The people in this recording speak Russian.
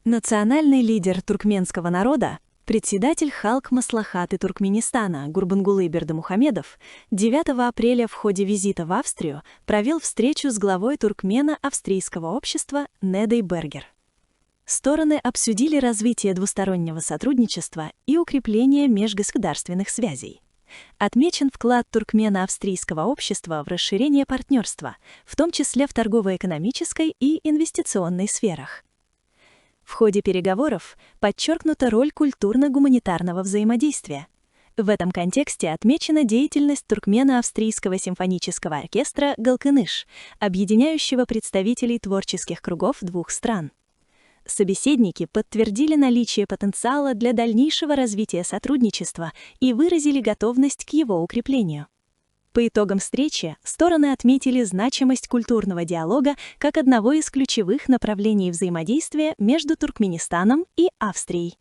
Национальный лидер туркменского народа, председатель Халк Маслахаты Туркменистана Гурбангулы Бердымухамедов 9 апреля в ходе визита в Австрию провел встречу с главой туркмено-австрийского общества Недой Бергер. Стороны обсудили развитие двустороннего сотрудничества и укрепление межгосударственных связей. Отмечен вклад туркмено-австрийского общества в расширение партнерства, в том числе в торгово-экономической и инвестиционной сферах. В ходе переговоров подчеркнута роль культурно-гуманитарного взаимодействия. В этом контексте отмечена деятельность Туркмено-австрийского симфонического оркестра «Галкыныш», объединяющего представителей творческих кругов двух стран. Собеседники подтвердили наличие потенциала для дальнейшего развития сотрудничества и выразили готовность к его укреплению. По итогам встречи стороны отметили значимость культурного диалога как одного из ключевых направлений взаимодействия между Туркменистаном и Австрией.